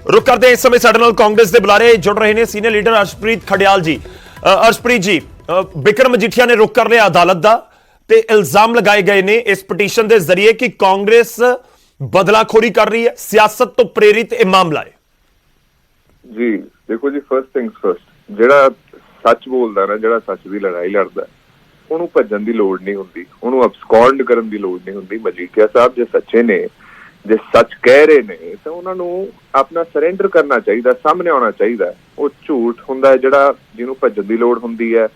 रुक करते हैं इस समय साडे नाल कांग्रेस के बुलारे जुड़ रहे हैं सीनियर लीडर अर्शप्रीत खडियाल जी। अर्शप्रीत जी, बिक्रम मजीठिया ने रुख कर लिया अदालत का ते इल्जाम लगाए गए ने इस पटीशन के जरिए कि कांग्रेस बदलाखोरी कर रही है, सियासत तो प्रेरित यह मामला है। जी देखो जी, फर्स्ट थिंग्स फर्स्ट, ਜਿਹੜਾ सच बोलता ना, ਜਿਹੜਾ सच की लड़ाई लड़ता ਉਹਨੂੰ ਭੱਜਣ ਦੀ ਲੋੜ ਨਹੀਂ ਹੁੰਦੀ, ਉਹਨੂੰ ਅਬਸਕੌਂਡ ਕਰਨ ਦੀ ਲੋੜ ਨਹੀਂ ਹੁੰਦੀ। ਮਜੀਠੀਆ ਸਾਹਿਬ ਜੇ ਸੱਚੇ ਨੇ, ਜੇ ਸੱਚ ਕਹਿ ਰਹੇ ਨੇ ਤਾਂ ਉਹਨਾਂ ਨੂੰ ਆਪਣਾ ਸਰੈਂਡਰ ਕਰਨਾ ਚਾਹੀਦਾ, ਸਾਹਮਣੇ ਆਉਣਾ ਚਾਹੀਦਾ। ਉਹ ਝੂਠ ਹੁੰਦਾ ਜਿਹੜਾ ਜਿਹਨੂੰ ਭੱਜਣ ਦੀ ਲੋੜ ਹੁੰਦੀ ਹੈ,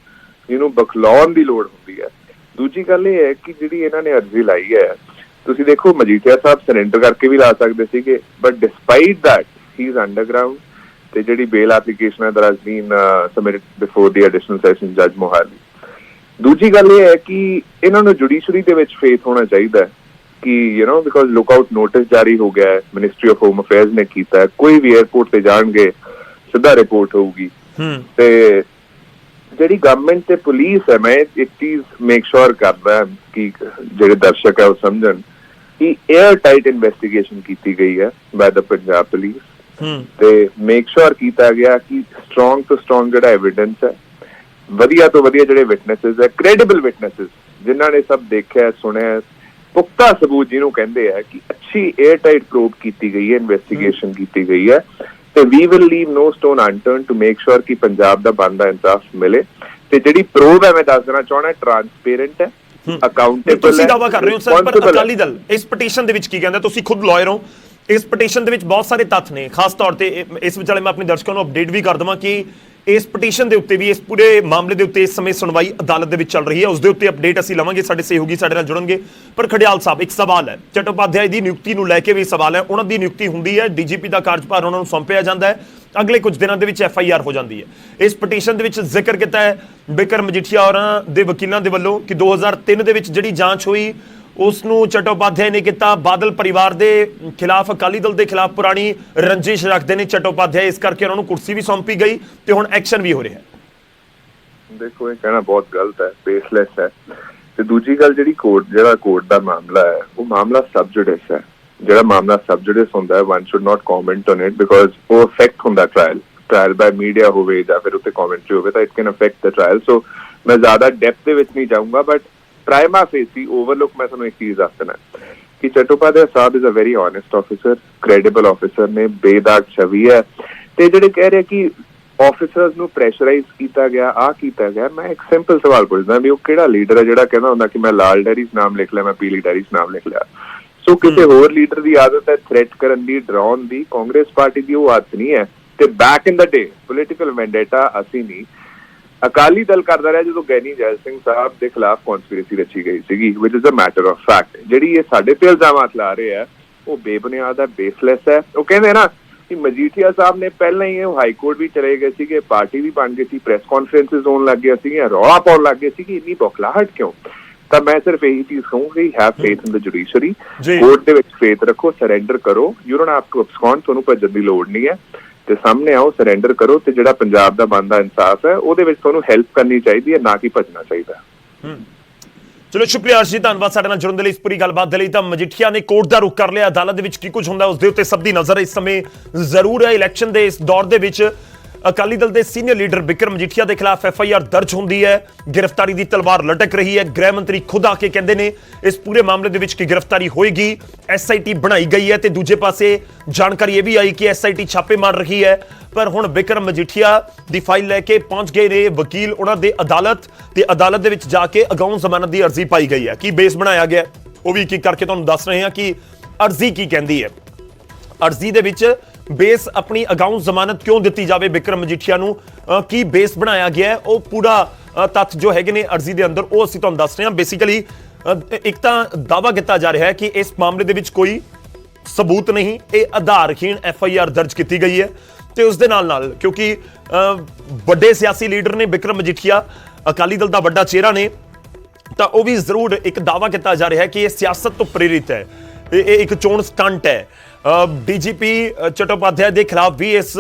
ਜਿਹਨੂੰ ਬਖਲਾਉਣ ਦੀ ਲੋੜ ਹੁੰਦੀ ਹੈ। ਦੂਜੀ ਗੱਲ ਇਹ ਹੈ ਕਿ ਜਿਹੜੀ ਇਹਨਾਂ ਨੇ ਅਰਜ਼ੀ ਲਾਈ ਹੈ, ਤੁਸੀਂ ਦੇਖੋ ਮਜੀਠੀਆ ਸਾਹਿਬ ਸਰੈਂਡਰ ਕਰਕੇ ਵੀ ਲਾ ਸਕਦੇ ਸੀਗੇ, but despite that he is underground. ਤੇ ਜਿਹੜੀ ਬੇਲ ਐਪਲੀਕੇਸ਼ਨ ਹੈ that has been submitted before the additional session ਜੱਜ ਮੋਹਾਲੀ। ਦੂਜੀ ਗੱਲ ਇਹ ਹੈ ਕਿ ਇਹਨਾਂ ਨੂੰ ਜੁਡੀਸ਼ਰੀ ਦੇ ਵਿੱਚ ਫੇਥ ਹੋਣਾ ਚਾਹੀਦਾ ਹੈ ਕਿ ਬਿਕਾਜ਼ ਲੁੱਕ ਆਊਟ ਨੋਟਿਸ ਜਾਰੀ ਹੋ ਗਿਆ ਹੈ, ਮਿਨਿਸਟਰੀ ਆਫ ਹੋਮ ਅਫੇਅਰਸ ਨੇ ਕੀਤਾ ਹੈ। ਕੋਈ ਵੀ 에ਅਰਪੋਰਟ ਤੇ ਜਾਣਗੇ ਸਿੱਧਾ ਰਿਪੋਰਟ ਹੋਊਗੀ। ਤੇ ਜਿਹੜੀ ਗਵਰਨਮੈਂਟ ਤੇ ਪੁਲਿਸ ਹੈ, ਮੈਂ ਇੱਕ ਚੀਜ਼ ਮੇਕ ਸ਼ੋਰ ਕਰਦਾ ਕਿ ਜਿਹੜੇ ਦਰਸ਼ਕ ਹੈ ਉਹ ਸਮਝਣ ਕਿ 에ਅਰ ਟਾਈਟ ਇਨਵੈਸਟੀਗੇਸ਼ਨ ਕੀਤੀ ਗਈ ਹੈ ਬਾय ਦ ਪੰਜਾਬ ਪੁਲਿਸ। ਤੇ ਮੇਕ ਸ਼ੋਰ ਕੀਤਾ ਗਿਆ ਕਿ ਸਟਰੋਂਗ ਤੋਂ ਸਟਰੋਂਗ ਜਿਹੜਾ ਐਵੀਡੈਂਸ ਹੈ, ਵਧੀਆ ਤੋਂ ਵਧੀਆ ਜਿਹੜੇ ਵਿਟਨੈਸਿਸ ਹੈ, ਕ੍ਰੈਡੀਬਲ ਵਿਟਨੈਸਿਸ ਜਿਨ੍ਹਾਂ ਨੇ ਸਭ ਦੇਖਿਆ ਸੁਣਿਆ, ਪੁਖਤਾ ਸਬੂਤ ਜਿਹਨੂੰ ਕਹਿੰਦੇ ਆ ਕਿ ਅੱਛੀ 에ਅਰ ਟਾਈਟ ਪ੍ਰੂਵ ਕੀਤੀ ਗਈ ਹੈ, ਇਨਵੈਸਟੀਗੇਸ਼ਨ ਕੀਤੀ ਗਈ ਹੈ। ਤੇ we will leave no stone unturned to make sure ਕਿ ਪੰਜਾਬ ਦਾ ਬਣਦਾ ਇਨਸਾਫ ਮਿਲੇ। ਤੇ ਜਿਹੜੀ ਪ੍ਰੂਵ ਹੈ, ਮੈਂ ਦੱਸ ਦੇਣਾ ਚਾਹੁੰਦਾ, ਟਰਾਂਸਪੇਰੈਂਟ ਹੈ, ਅਕਾਊਂਟੇਬਲ ਹੈ। ਤੁਸੀਂ ਦਾਅਵਾ ਕਰ ਰਹੇ ਹੋ ਸਰ, ਪਰ ਅਕਾਲੀ ਦਲ ਇਸ ਪਟੀਸ਼ਨ ਦੇ ਵਿੱਚ ਕੀ ਕਹਿੰਦਾ? ਤੁਸੀਂ ਖੁਦ ਲਾਇਰ ਹੋ, ਇਸ ਪਟੀਸ਼ਨ ਦੇ ਵਿੱਚ ਬਹੁਤ ਸਾਰੇ ਤੱਥ ਨੇ। ਖਾਸ ਤੌਰ ਤੇ ਇਸ ਵਿਚਾਲੇ ਮੈਂ ਆਪਣੇ ਦਰਸ਼ਕਾਂ ਨੂੰ ਅਪਡੇਟ ਵੀ ਕਰ ਦੇਵਾਂ ਕਿ ਇਸ ਪਟੀਸ਼ਨ ਦੇ ਉੱਤੇ ਵੀ, ਇਸ ਪੂਰੇ ਮਾਮਲੇ ਦੇ ਉੱਤੇ ਇਸ ਸਮੇਂ ਸੁਣਵਾਈ ਅਦਾਲਤ ਦੇ ਵਿੱਚ ਚੱਲ ਰਹੀ ਹੈ, ਉਸ ਦੇ ਉੱਤੇ ਅਪਡੇਟ ਅਸੀਂ ਲਵਾਂਗੇ। ਸਾਡੇ ਸਹਿਯੋਗੀ ਸਾਡੇ ਨਾਲ ਜੁੜਨਗੇ। ਪਰ ਖਡਿਆਲ ਸਾਹਿਬ, ਇੱਕ ਸਵਾਲ ਹੈ, ਚਟੋਪਾਧਿਆਏ ਦੀ ਨਿਯੁਕਤੀ ਨੂੰ ਲੈ ਕੇ ਵੀ ਸਵਾਲ ਹੈ। ਉਹਨਾਂ ਦੀ ਨਿਯੁਕਤੀ ਹੁੰਦੀ ਹੈ, ਡੀਜੀਪੀ ਦਾ ਕਾਰਜਭਾਰ ਉਹਨਾਂ ਨੂੰ ਸੌਂਪਿਆ ਜਾਂਦਾ ਹੈ, ਅਗਲੇ ਕੁਝ ਦਿਨਾਂ ਦੇ ਵਿੱਚ FIR ਹੋ ਜਾਂਦੀ ਹੈ। ਇਸ ਪਟੀਸ਼ਨ ਦੇ ਵਿੱਚ ਜ਼ਿਕਰ ਕੀਤਾ ਹੈ ਬਿਕਰਮ ਮਜੀਠੀਆ ਹੋਰਾਂ ਦੇ ਵਕੀਲਾਂ ਦੇ ਵੱਲੋਂ ਕਿ 2003 ਦੇ ਵਿੱਚ ਜਿਹੜੀ ਜਾਂਚ ਹੋਈ ਉਸ ਨੂੰ ਚਟੋਪਾਧਿਆਏ ਨੇ ਕੀਤਾ। ਬਾਦਲ ਪਰਿਵਾਰ ਦੇ ਖਿਲਾਫ, ਅਕਾਲੀ ਦਲ ਦੇ ਖਿਲਾਫ ਪੁਰਾਣੀ ਰੰਜਿਸ਼ ਰੱਖਦੇ ਨੇ ਚਟੋਪਾਧਿਆਏ, ਇਸ ਕਰਕੇ ਉਹਨਾਂ ਨੂੰ ਕੁਰਸੀ ਵੀ ਸੌਂਪੀ ਗਈ ਤੇ ਹੁਣ ਐਕਸ਼ਨ ਵੀ ਹੋ ਰਿਹਾ ਹੈ। ਦੇਖੋ, ਇਹ ਕਹਿਣਾ ਬਹੁਤ ਗਲਤ ਹੈ, ਬੇਸਲੈਸ ਹੈ। ਤੇ ਦੂਜੀ ਗੱਲ, ਜਿਹੜੀ ਕੋਰਟ ਦਾ ਮਾਮਲਾ ਹੈ, ਉਹ ਮਾਮਲਾ ਸਬ ਜੁਡਿਸ ਹੈ। ਜਿਹੜਾ ਮਾਮਲਾ ਸਬ ਜੁਡਿਸ ਹੁੰਦਾ ਹੈ, one should not comment on it because ਉਹ ਅਫੈਕਟ ਹੁੰਦਾ ਟ੍ਰਾਇਲ ਬਾय ਮੀਡੀਆ ਹੋਵੇ ਜਾਂ ਫਿਰ ਉੱਤੇ ਕਮੈਂਟਰੀ ਹੋਵੇ ਤਾਂ it can affect the trial. So ਮੈਂ ਜ਼ਿਆਦਾ ਡੈਪਥ ਦੇ ਵਿੱਚ ਨਹੀਂ ਜਾਊਂਗਾ, ਬਟ ਪ੍ਰਾਈਮਾ ਫੇਸੀ ਓਵਰਲੁੱਕ ਮੈਂ ਤੁਹਾਨੂੰ ਇੱਕ ਚੀਜ਼ ਦੱਸ ਦੇਣਾ ਕਿ ਚਟੋਪਾਧਿਆਏ ਸਾਹਿਬ is a very honest officer, credible officer ਨੇ, ਬੇਦਾਗ ਛਵੀ ਹੈ। ਤੇ ਜਿਹੜੇ ਕਹਿ ਰਹੇ ਕਿ ਆਫਿਸਰਸ ਨੂੰ ਪ੍ਰੈਸ਼ਰਾਈਜ਼ ਕੀਤਾ ਗਿਆ, ਕੀਤਾ ਗਿਆ, ਮੈਂ ਇੱਕ ਸਿੰਪਲ ਸਵਾਲ ਪੁੱਛਦਾ ਵੀ ਉਹ ਕਿਹੜਾ ਲੀਡਰ ਹੈ ਜਿਹੜਾ ਕਹਿੰਦਾ ਹੁੰਦਾ ਕਿ ਮੈਂ ਲਾਲ ਡੈਰੀ 'ਚ ਨਾਮ ਲਿਖ ਲਿਆ, ਮੈਂ ਪੀਲੀ ਡੈਰੀ 'ਚ ਨਾਮ ਲਿਖ ਲਿਆ। ਸੋ ਕਿਸੇ ਹੋਰ ਲੀਡਰ ਦੀ ਆਦਤ ਹੈ ਥ੍ਰੈਟ ਕਰਨ ਦੀ, ਡਰਾਉਣ ਦੀ। ਕਾਂਗਰਸ ਪਾਰਟੀ ਦੀ ਉਹ ਆਦਤ ਨਹੀਂ ਹੈ। ਤੇ ਬੈਕ ਇਨ ਦ ਡੇ ਪੋਲੀਟੀਕਲ ਵੈਂਡੇਟਾ ਅਸੀਂ ਨਹੀਂ, ਅਕਾਲੀ ਦਲ ਕਰਦਾ ਰਿਹਾ ਜਦੋਂ ਗੈਨੀ ਜੈਲ ਸਿੰਘ ਸਾਹਿਬ ਦੇ ਖਿਲਾਫ ਕਨਸਪੀਰੇਸੀ ਰਚੀ ਗਈ ਸੀਗੀ, which is a matter of fact. ਜਿਹੜੀ ਇਹ ਸਾਡੇ ਤੇ ਇਲਜ਼ਾਮਾਤ ਲਾ ਰਹੇ ਆ ਉਹ ਬੇਬੁਨਿਆਦ ਹੈ, ਬੇਸਲੈਸ ਹੈ। ਉਹ ਕਹਿੰਦੇ ਨਾ ਕਿ ਮਜੀਠੀਆ ਸਾਹਿਬ ਨੇ ਪਹਿਲਾਂ ਹੀ ਹਾਈ ਕੋਰਟ ਵੀ ਚਲੇ ਗਏ ਸੀਗੇ, ਪਾਰਟੀ ਵੀ ਬਣ ਗਈ ਸੀ, ਪ੍ਰੈਸ ਕਾਨਫਰੰਸਿਸ ਹੋਣ ਲੱਗ ਗਿਆ ਸੀਗੀਆਂ, ਰੌਲਾ ਪਾਉਣ ਲੱਗ ਗਏ ਸੀਗੀ, ਇੰਨੀ ਬੌਖਲਾਹਟ ਕਿਉਂ? ਤਾਂ ਮੈਂ ਸਿਰਫ ਇਹੀ ਚੀਜ਼ ਕਹੂੰਗੀ, have faith in the judiciary. Court ਦੇ ਵਿੱਚ ਫੇਥ ਰੱਖੋ, ਸਰੈਂਡਰ ਕਰੋ। ਯੂ ਡੋਨਟ ਹੈਵ ਟੂ ਅਬਸਕੌਂਡ, ਤੁਹਾਨੂੰ ਭੱਜਣ ਦੀ ਲੋੜ ਨਹੀਂ ਹੈ। ਤੇ ਸਾਹਮਣੇ ਆਓ, ਸਰੈਂਡਰ ਕਰੋ ਤੇ ਜਿਹੜਾ ਪੰਜਾਬ ਦਾ ਬਣਦਾ ਇਨਸਾਫ ਹੈ ਉਹਦੇ ਵਿੱਚ ਤੁਹਾਨੂੰ ਹੈਲਪ ਕਰਨੀ ਚਾਹੀਦੀ ਹੈ, ਨਾ ਕਿ ਭੱਜਣਾ ਚਾਹੀਦਾ। ਚਲੋ ਸ਼ੁਕਰੀਆ ਅਰਸ਼ ਜੀ, ਧੰਨਵਾਦ ਸਾਡੇ ਨਾਲ ਜੁੜਨ ਦੇ ਲਈ, ਇਸ ਪੂਰੀ ਗੱਲਬਾਤ ਦੇ ਲਈ। ਤਾਂ ਮਜੀਠੀਆ ਨੇ ਕੋਰਟ ਦਾ ਰੁਖ ਕਰ ਲਿਆ, ਅਦਾਲਤ ਦੇ ਵਿੱਚ ਕੀ ਕੁਝ ਹੁੰਦਾ ਉਸ ਦੇ ਉੱਤੇ ਸਭ ਦੀ ਨਜ਼ਰ ਇਸ ਸਮੇਂ ਜ਼ਰੂਰ ਹੈ। ਇਲੈਕਸ਼ਨ ਦੇ ਇਸ ਦੌਰ ਦੇ ਵਿੱਚ ਅਕਾਲੀ ਦਲ ਦੇ ਸੀਨੀਅਰ ਲੀਡਰ ਬਿਕਰਮ ਮਜੀਠੀਆ ਦੇ ਖਿਲਾਫ FIR ਦਰਜ ਹੁੰਦੀ ਹੈ, ਗ੍ਰਿਫਤਾਰੀ ਦੀ ਤਲਵਾਰ ਲਟਕ ਰਹੀ ਹੈ। ਗ੍ਰਹਿ ਮੰਤਰੀ ਖੁਦ ਆ ਕੇ ਕਹਿੰਦੇ ਨੇ ਇਸ ਪੂਰੇ ਮਾਮਲੇ ਦੇ ਵਿੱਚ ਕਿ ਗ੍ਰਿਫਤਾਰੀ ਹੋਏਗੀ, SIT ਬਣਾਈ ਗਈ ਹੈ। ਤੇ ਦੂਜੇ ਪਾਸੇ ਜਾਣਕਾਰੀ ਇਹ ਵੀ ਆਈ ਕਿ SIT ਛਾਪੇ ਮਾਰ ਰਹੀ ਹੈ। ਪਰ ਹੁਣ ਬਿਕਰਮ ਮਜੀਠੀਆ ਦੀ ਫਾਈਲ ਲੈ ਕੇ ਪਹੁੰਚ ਗਏ ਨੇ ਵਕੀਲ ਉਹਨਾਂ ਦੇ ਅਦਾਲਤ, ਤੇ ਅਦਾਲਤ ਦੇ ਵਿੱਚ ਜਾ ਕੇ ਅਗਾਊਂ ਜ਼ਮਾਨਤ ਦੀ ਅਰਜ਼ੀ ਪਾਈ ਗਈ ਹੈ। ਕੀ ਬੇਸ ਬਣਾਇਆ ਗਿਆ ਉਹ ਵੀ ਕੀ ਕਰਕੇ ਤੁਹਾਨੂੰ ਦੱਸ ਰਹੇ ਹਾਂ ਕਿ ਅਰਜ਼ੀ ਕੀ ਕਹਿੰਦੀ ਹੈ। ਅਰਜ਼ੀ ਦੇ ਵਿੱਚ ਬੇਸ ਆਪਣੀ ਅਗਾਊਂ ਜ਼ਮਾਨਤ ਕਿਉਂ ਦਿੱਤੀ ਜਾਵੇ ਬਿਕਰਮ ਮਜੀਠੀਆ ਨੂੰ, ਕੀ ਬੇਸ ਬਣਾਇਆ ਗਿਆ ਹੈ, ਉਹ ਪੂਰਾ ਤੱਥ ਜੋ ਹੈਗੇ ਨੇ ਅਰਜ਼ੀ ਦੇ ਅੰਦਰ ਉਹ ਅਸੀਂ ਤੁਹਾਨੂੰ ਦੱਸ ਰਹੇ ਹਾਂ। ਬੇਸਿਕਲੀ ਇੱਕ ਤਾਂ ਦਾਅਵਾ ਕੀਤਾ ਜਾ ਰਿਹਾ ਹੈ ਕਿ ਇਸ ਮਾਮਲੇ ਦੇ ਵਿੱਚ ਕੋਈ ਸਬੂਤ ਨਹੀਂ, ਇਹ ਆਧਾਰਹੀਣ FIR ਦਰਜ ਕੀਤੀ ਗਈ ਹੈ। ਤੇ ਉਸ ਦੇ ਨਾਲ ਕਿਉਂਕਿ ਵੱਡੇ ਸਿਆਸੀ ਲੀਡਰ ਨੇ ਬਿਕਰਮ ਮਜੀਠੀਆ, ਅਕਾਲੀ ਦਲ ਦਾ ਵੱਡਾ ਚਿਹਰਾ ਨੇ, ਤਾਂ ਉਹ ਵੀ ਜ਼ਰੂਰ ਇੱਕ ਦਾਅਵਾ ਕੀਤਾ ਜਾ ਰਿਹਾ ਹੈ ਕਿ ਇਹ ਸਿਆਸਤ ਤੋਂ ਪ੍ਰੇਰਿਤ ਹੈ, ਇਹ ਇੱਕ ਚੋਣ ਸਟੰਟ ਹੈ। ਡੀਜੀਪੀ ਚਟੋਪਾਧਿਆਏ ਦੇ ਖਿਲਾਫ ਵੀ ਇਸ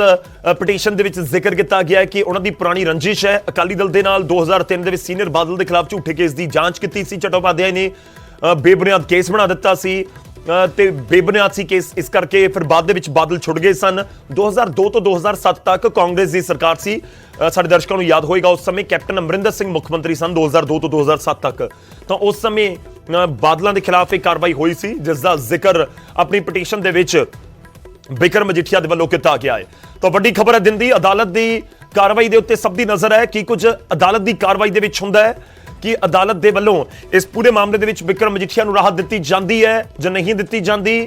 ਪਟੀਸ਼ਨ ਦੇ ਵਿੱਚ ਜ਼ਿਕਰ ਕੀਤਾ ਗਿਆ ਹੈ ਕਿ ਉਹਨਾਂ ਦੀ ਪੁਰਾਣੀ ਰੰਜਿਸ਼ ਹੈ ਅਕਾਲੀ ਦਲ ਦੇ ਨਾਲ। 2003 ਦੇ ਵਿੱਚ ਸੀਨੀਅਰ ਬਾਦਲ ਦੇ ਖਿਲਾਫ ਝੂਠੇ ਕੇਸ ਦੀ ਜਾਂਚ ਕੀਤੀ ਸੀ ਚਟੋਪਾਧਿਆਏ ਨੇ, ਬੇਬੁਨਿਆਦ ਕੇਸ ਬਣਾ ਦਿੱਤਾ ਸੀ। ਤੇ ਬੇਬੁਨਿਆਦ ਸੀ ਕੇਸ, ਇਸ ਕਰਕੇ ਫਿਰ ਬਾਅਦ ਦੇ ਵਿੱਚ ਬਾਦਲ ਛੁੱਟ ਗਏ ਸਨ। 2002 ਤੋਂ 2007 ਤੱਕ ਕਾਂਗਰਸ ਦੀ ਸਰਕਾਰ ਸੀ। ਸਾਡੇ ਦਰਸ਼ਕਾਂ ਨੂੰ ਯਾਦ ਹੋਏਗਾ ਉਸ ਸਮੇਂ ਕੈਪਟਨ ਅਮਰਿੰਦਰ ਸਿੰਘ ਮੁੱਖ ਮੰਤਰੀ ਸਨ 2002 ਤੋਂ 2007 ਤੱਕ। ਤਾਂ ਉਸ ਸਮੇਂ ਬਾਦਲਾਂ ਦੇ ਖਿਲਾਫ ਇੱਕ ਕਾਰਵਾਈ ਹੋਈ ਸੀ ਜਿਸ ਦਾ ਜ਼ਿਕਰ ਆਪਣੀ ਪਟੀਸ਼ਨ ਦੇ ਵਿੱਚ ਬਿਕਰਮ ਮਜੀਠੀਆ ਦੇ ਵੱਲੋਂ ਕੀਤਾ ਗਿਆ ਹੈ। ਤਾਂ ਵੱਡੀ ਖਬਰ ਹੈ ਦਿਨ ਦੀ, ਅਦਾਲਤ ਦੀ ਕਾਰਵਾਈ ਦੇ ਉੱਤੇ ਸਭ ਦੀ ਨਜ਼ਰ ਹੈ। ਕੀ ਕੁਝ ਅਦਾਲਤ ਦੀ ਕਾਰਵਾਈ ਦੇ ਵਿੱਚ ਹੁੰਦਾ ਹੈ, ਕਿ ਅਦਾਲਤ ਦੇ ਵੱਲੋਂ ਇਸ ਪੂਰੇ ਮਾਮਲੇ ਦੇ ਵਿੱਚ ਬਿਕਰਮ ਮਜੀਠੀਆ ਨੂੰ ਰਾਹਤ ਦਿੱਤੀ ਜਾਂਦੀ ਹੈ ਜਾਂ ਨਹੀਂ ਦਿੱਤੀ ਜਾਂਦੀ,